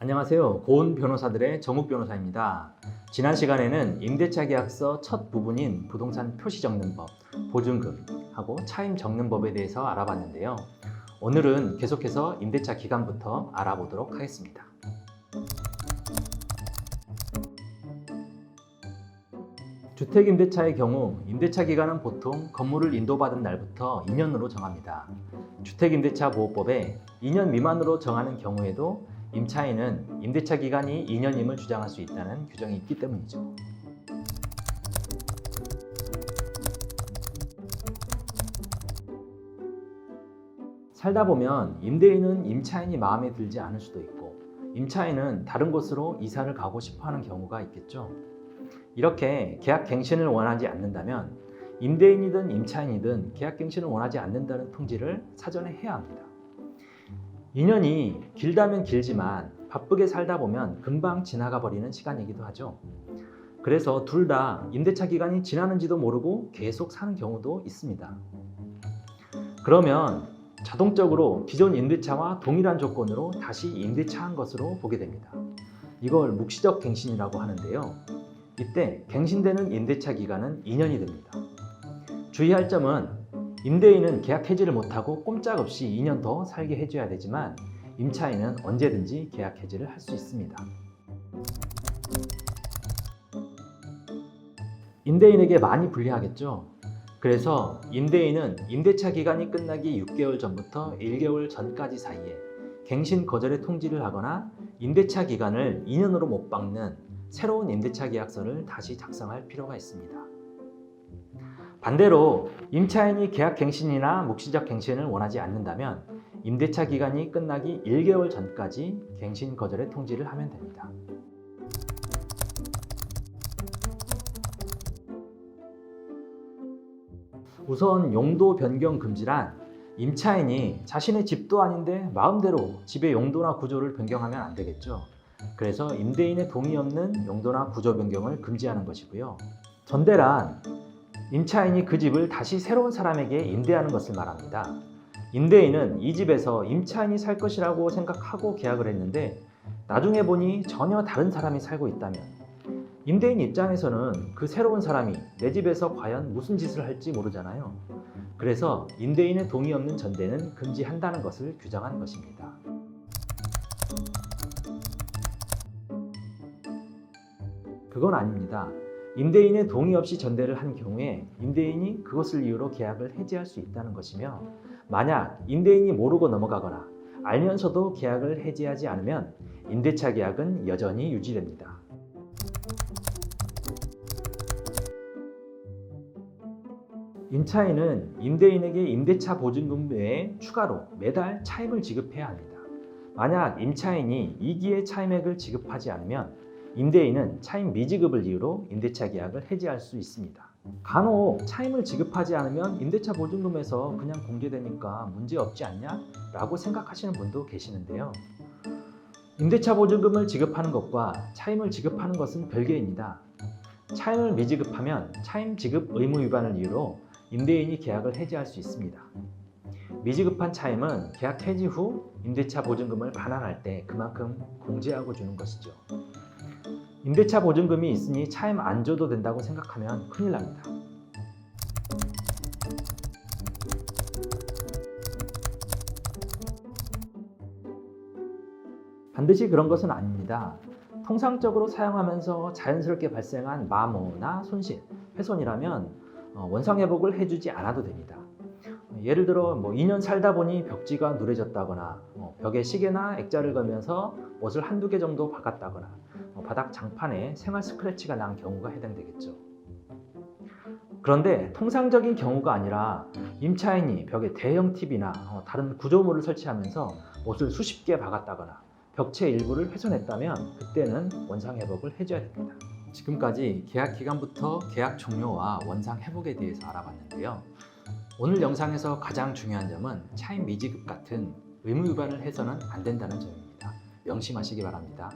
안녕하세요. 고은 변호사들의 정욱 변호사입니다. 지난 시간에는 임대차 계약서 첫 부분인 부동산 표시 적는 법, 보증금하고 차임 적는 법에 대해서 알아봤는데요. 오늘은 계속해서 임대차 기간부터 알아보도록 하겠습니다. 주택임대차의 경우 임대차 기간은 보통 건물을 인도받은 날부터 2년으로 정합니다. 주택임대차보호법에 2년 미만으로 정하는 경우에도 임차인은 임대차 기간이 2년임을 주장할 수 있다는 규정이 있기 때문이죠. 살다 보면 임대인은 임차인이 마음에 들지 않을 수도 있고 임차인은 다른 곳으로 이사를 가고 싶어 하는 경우가 있겠죠. 이렇게 계약갱신을 원하지 않는다면 임대인이든 임차인이든 계약갱신을 원하지 않는다는 통지를 사전에 해야 합니다. 2년이 길다면 길지만 바쁘게 살다 보면 금방 지나가 버리는 시간이기도 하죠. 그래서 둘 다 임대차 기간이 지나는지도 모르고 계속 사는 경우도 있습니다. 그러면 자동적으로 기존 임대차와 동일한 조건으로 다시 임대차한 것으로 보게 됩니다. 이걸 묵시적 갱신이라고 하는데요. 이때 갱신되는 임대차 기간은 2년이 됩니다. 주의할 점은 임대인은 계약 해지를 못하고 꼼짝없이 2년 더 살게 해줘야 되지만 임차인은 언제든지 계약 해지를 할 수 있습니다. 임대인에게 많이 불리하겠죠. 그래서 임대인은 임대차 기간이 끝나기 6개월 전부터 1개월 전까지 사이에 갱신 거절의 통지를 하거나 임대차 기간을 2년으로 못 박는 새로운 임대차 계약서를 다시 작성할 필요가 있습니다. 반대로 임차인이 계약 갱신이나 묵시적 갱신을 원하지 않는다면 임대차 기간이 끝나기 1개월 전까지 갱신 거절의 통지를 하면 됩니다. 우선 용도 변경 금지란 임차인이 자신의 집도 아닌데 마음대로 집의 용도나 구조를 변경하면 안 되겠죠. 그래서 임대인의 동의 없는 용도나 구조 변경을 금지하는 것이고요. 전대란 임차인이 그 집을 다시 새로운 사람에게 임대하는 것을 말합니다. 임대인은 이 집에서 임차인이 살 것이라고 생각하고 계약을 했는데 나중에 보니 전혀 다른 사람이 살고 있다면 임대인 입장에서는 그 새로운 사람이 내 집에서 과연 무슨 짓을 할지 모르잖아요. 그래서 임대인의 동의 없는 전대는 금지한다는 것을 규정한 것입니다. 그건 아닙니다. 임대인의 동의 없이 전대를 한 경우에 임대인이 그것을 이유로 계약을 해지할 수 있다는 것이며 만약 임대인이 모르고 넘어가거나 알면서도 계약을 해지하지 않으면 임대차 계약은 여전히 유지됩니다. 임차인은 임대인에게 임대차 보증금 외에 추가로 매달 차임을 지급해야 합니다. 만약 임차인이 2기의 차임액을 지급하지 않으면 임대인은 차임 미지급을 이유로 임대차 계약을 해지할 수 있습니다. 간혹 차임을 지급하지 않으면 임대차 보증금에서 그냥 공제되니까 문제 없지 않냐? 라고 생각하시는 분도 계시는데요. 임대차 보증금을 지급하는 것과 차임을 지급하는 것은 별개입니다. 차임을 미지급하면 차임 지급 의무 위반을 이유로 임대인이 계약을 해지할 수 있습니다. 미지급한 차임은 계약 해지 후 임대차 보증금을 반환할 때 그만큼 공제하고 주는 것이죠. 임대차 보증금이 있으니 차임 안 줘도 된다고 생각하면 큰일 납니다. 반드시 그런 것은 아닙니다. 통상적으로 사용하면서 자연스럽게 발생한 마모나 손실, 훼손이라면 원상회복을 해주지 않아도 됩니다. 예를 들어 2년 살다 보니 벽지가 누래졌다거나 벽에 시계나 액자를 걸면서 옷을 한두 개 정도 박았다거나 바닥 장판에 생활 스크래치가 난 경우가 해당되겠죠. 그런데 통상적인 경우가 아니라 임차인이 벽에 대형 TV나 다른 구조물을 설치하면서 옷을 수십 개 박았다거나 벽체 일부를 훼손했다면 그때는 원상회복을 해줘야 됩니다. 지금까지 계약 기간부터 계약 종료와 원상회복에 대해서 알아봤는데요. 오늘 영상에서 가장 중요한 점은 차임 미지급 같은 의무 위반을 해서는 안 된다는 점입니다. 명심하시기 바랍니다.